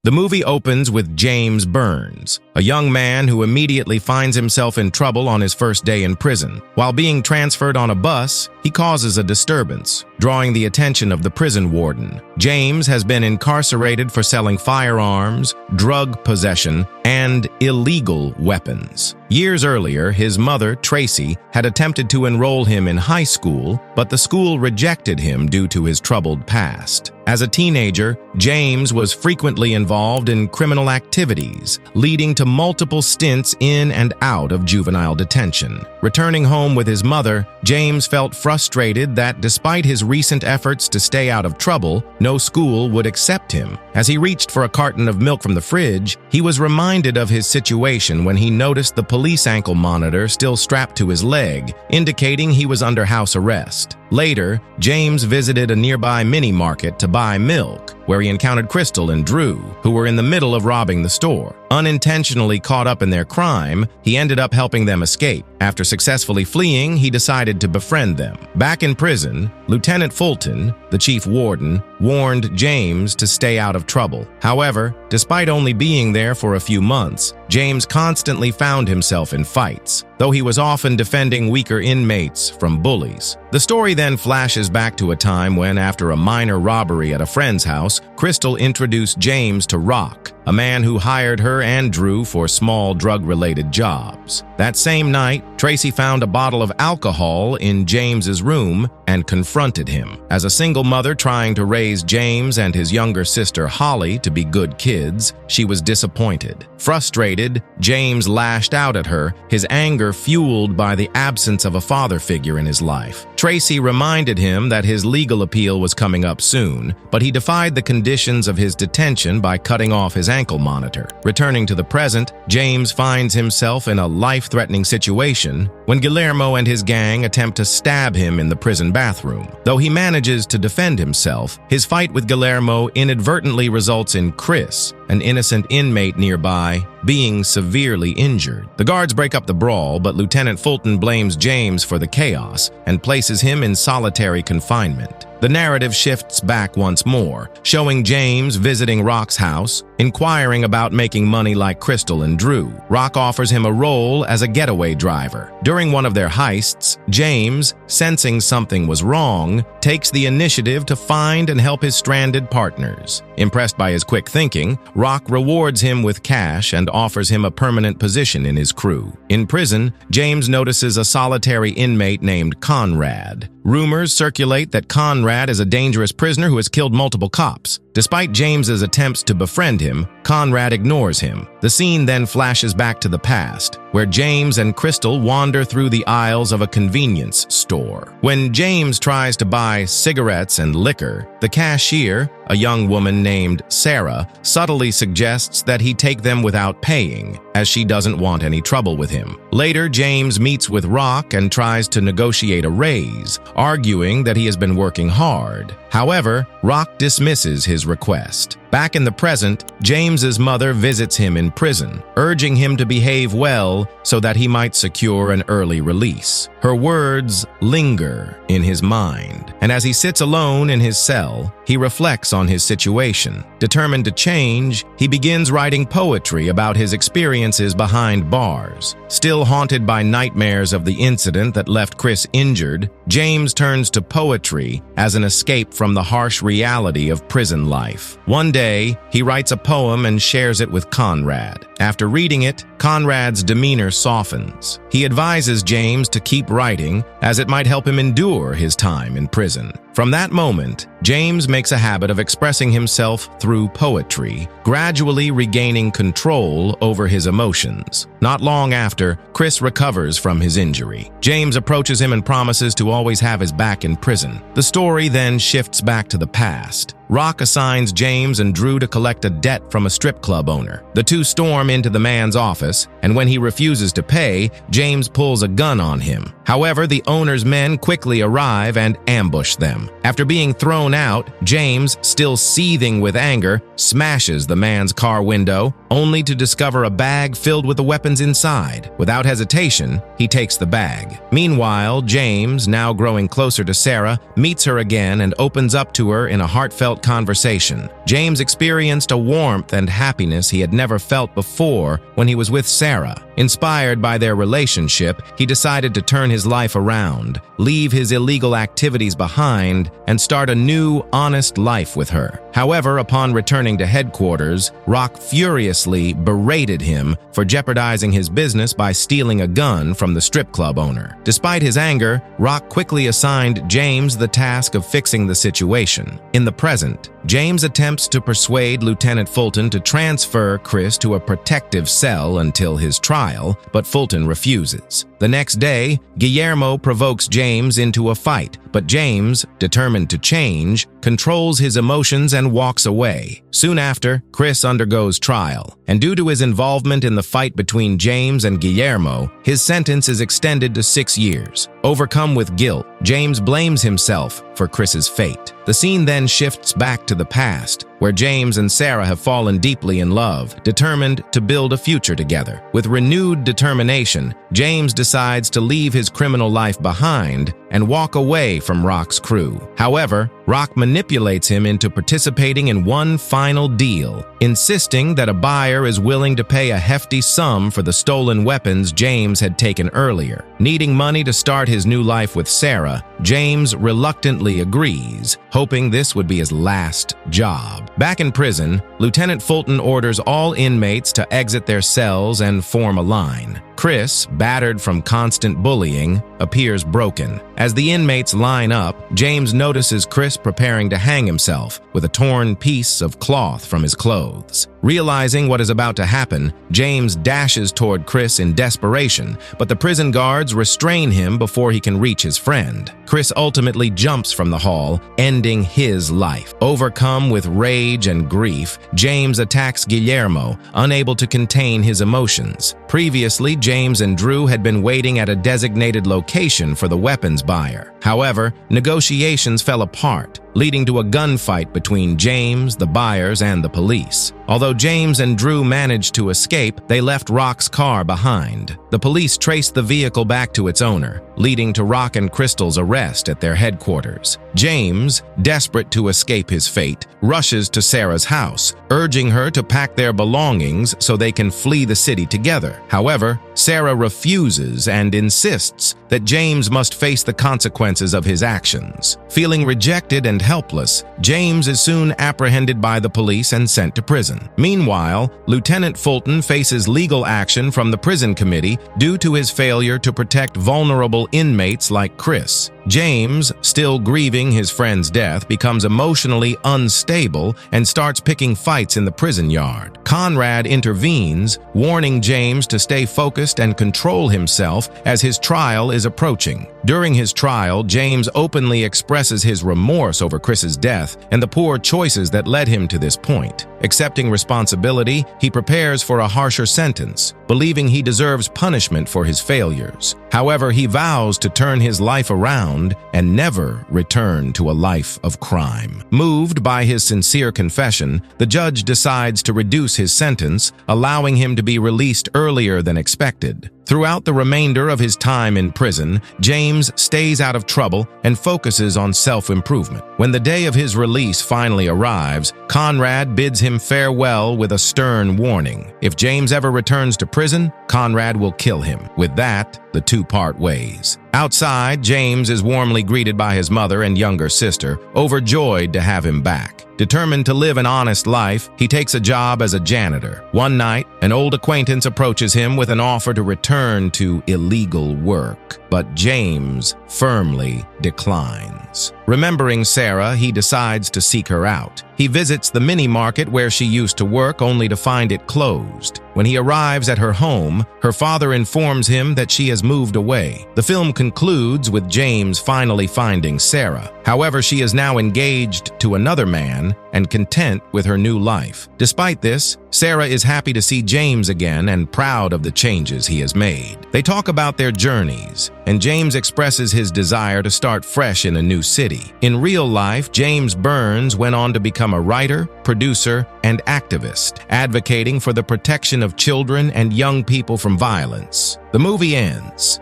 The movie opens with James Burns, a young man who immediately finds himself in trouble on his first day in prison. While being transferred on a bus, he causes a disturbance, drawing the attention of the prison warden. James has been incarcerated for selling firearms, drug possession, and illegal weapons. Years earlier, his mother, Tracy, had attempted to enroll him in high school, but the school rejected him due to his troubled past. As a teenager, James was frequently involved in criminal activities, leading to multiple stints in and out of juvenile detention. Returning home with his mother, James felt frustrated that despite his recent efforts to stay out of trouble, no school would accept him. As he reached for a carton of milk from the fridge, he was reminded of his situation when he noticed the police ankle monitor still strapped to his leg, indicating he was under house arrest. Later, James visited a nearby mini-market to buy milk, where he encountered Crystal and Drew, who were in the middle of robbing the store. Unintentionally caught up in their crime, he ended up helping them escape. After successfully fleeing, he decided to befriend them. Back in prison, Lieutenant Fulton, the chief warden, warned James to stay out of trouble. However, despite only being there for a few months, James constantly found himself in fights, though he was often defending weaker inmates from bullies. The story then flashes back to a time when, after a minor robbery at a friend's house, Crystal introduced James to Rock, a man who hired her and Drew for small drug-related jobs. That same night, Tracy found a bottle of alcohol in James's room and confronted him. As a single mother trying to raise James and his younger sister Holly to be good kids, she was disappointed. Frustrated, James lashed out at her, his anger fueled by the absence of a father figure in his life. Tracy reminded him that his legal appeal was coming up soon, but he defied the conditions of his detention by cutting off his ankle monitor. Returning to the present, James finds himself in a life-threatening situation when Guillermo and his gang attempt to stab him in the prison bathroom. Though he manages to defend himself, his fight with Guillermo inadvertently results in Chris, an innocent inmate nearby, being severely injured. The guards break up the brawl, but Lieutenant Fulton blames James for the chaos and places him in solitary confinement. The narrative shifts back once more, showing James visiting Rock's house, inquiring about making money like Crystal and Drew. Rock offers him a role as a getaway driver. During one of their heists, James, sensing something was wrong, takes the initiative to find and help his stranded partners. Impressed by his quick thinking, Rock rewards him with cash and offers him a permanent position in his crew. In prison, James notices a solitary inmate named Conrad. Rumors circulate that Conrad is a dangerous prisoner who has killed multiple cops. Despite James's attempts to befriend him, Conrad ignores him. The scene then flashes back to the past, where James and Crystal wander through the aisles of a convenience store. When James tries to buy cigarettes and liquor, the cashier, a young woman named Sarah, subtly suggests that he take them without paying, as she doesn't want any trouble with him. Later, James meets with Rock and tries to negotiate a raise, arguing that he has been working hard. However, Rock dismisses his request. Back in the present, James's mother visits him in prison, urging him to behave well so that he might secure an early release. Her words linger in his mind, and as he sits alone in his cell, he reflects on his situation. Determined to change, he begins writing poetry about his experiences behind bars. Still haunted by nightmares of the incident that left Chris injured, James turns to poetry as an escape from the harsh reality of prison life. One day, he writes a poem and shares it with Conrad. After reading it, Conrad's demeanor softens. He advises James to keep writing, as it might help him endure his time in prison. From that moment, James makes a habit of expressing himself through poetry, gradually regaining control over his emotions. Not long after, Chris recovers from his injury. James approaches him and promises to always have his back in prison. The story then shifts back to the past. Rock assigns James and Drew to collect a debt from a strip club owner. The two storm into the man's office, and when he refuses to pay, James pulls a gun on him. However, the owner's men quickly arrive and ambush them. After being thrown out, James, still seething with anger, smashes the man's car window, only to discover a bag filled with the weapons inside. Without hesitation, he takes the bag. Meanwhile, James, now growing closer to Sarah, meets her again and opens up to her in a heartfelt heartfelt conversation. James experienced a warmth and happiness he had never felt before when he was with Sarah. Inspired by their relationship, he decided to turn his life around, leave his illegal activities behind, and start a new, honest life with her. However, upon returning to headquarters, Rock furiously berated him for jeopardizing his business by stealing a gun from the strip club owner. Despite his anger, Rock quickly assigned James the task of fixing the situation. In the present, James attempts to persuade Lieutenant Fulton to transfer Chris to a protective cell until his trial, but Fulton refuses. The next day, Guillermo provokes James into a fight, but James, determined to change, controls his emotions and walks away. Soon after, Chris undergoes trial, and due to his involvement in the fight between James and Guillermo, his sentence is extended to 6 years. Overcome with guilt, James blames himself for Chris's fate. The scene then shifts back to the past, where James and Sarah have fallen deeply in love, determined to build a future together. With renewed determination, James decides to leave his criminal life behind and walk away from Rock's crew. However, Rock manipulates him into participating in one final deal, insisting that a buyer is willing to pay a hefty sum for the stolen weapons James had taken earlier. Needing money to start his new life with Sarah, James reluctantly agrees, hoping this would be his last job. Back in prison, Lieutenant Fulton orders all inmates to exit their cells and form a line. Chris, battered from constant bullying, appears broken. As the inmates line up, James notices Chris preparing to hang himself with a torn piece of cloth from his clothes. Realizing what is about to happen, James dashes toward Chris in desperation, but the prison guards restrain him before he can reach his friend. Chris ultimately jumps from the hall, ending his life. Overcome with rage and grief, James attacks Guillermo, unable to contain his emotions. Previously, James and Drew had been waiting at a designated location for the weapons buyer. However, negotiations fell apart, leading to a gunfight between James, the buyers, and the police. Although James and Drew managed to escape, they left Rock's car behind. The police traced the vehicle back to its owner, leading to Rock and Crystal's arrest at their headquarters. James, desperate to escape his fate, rushes to Sarah's house, urging her to pack their belongings so they can flee the city together. However, Sarah refuses and insists that James must face the consequences of his actions. Feeling rejected and helpless, James is soon apprehended by the police and sent to prison. Meanwhile, Lieutenant Fulton faces legal action from the prison committee due to his failure to protect vulnerable inmates like Chris. James, still grieving his friend's death, becomes emotionally unstable and starts picking fights in the prison yard. Conrad intervenes, warning James to stay focused and control himself as his trial is approaching. During his trial, James openly expresses his remorse over Chris's death and the poor choices that led him to this point. Accepting responsibility, he prepares for a harsher sentence, believing he deserves punishment for his failures. However, he vows to turn his life around and never return to a life of crime. Moved by his sincere confession, the judge decides to reduce his sentence, allowing him to be released earlier than expected. Throughout the remainder of his time in prison, James stays out of trouble and focuses on self-improvement. When the day of his release finally arrives, Conrad bids him farewell with a stern warning. If James ever returns to prison, Conrad will kill him. With that, the two part ways. Outside, James is warmly greeted by his mother and younger sister, overjoyed to have him back. Determined to live an honest life, he takes a job as a janitor. One night, an old acquaintance approaches him with an offer to return to illegal work, but James firmly declines. Remembering Sarah, he decides to seek her out. He visits the mini-market where she used to work only to find it closed. When he arrives at her home, her father informs him that she has moved away. The film concludes with James finally finding Sarah. However, she is now engaged to another man and content with her new life. Despite this, Sarah is happy to see James again and proud of the changes he has made. They talk about their journeys, and James expresses his desire to start fresh in a new city. In real life, James Burns went on to become a writer, producer, and activist, advocating for the protection of children and young people from violence. The movie ends,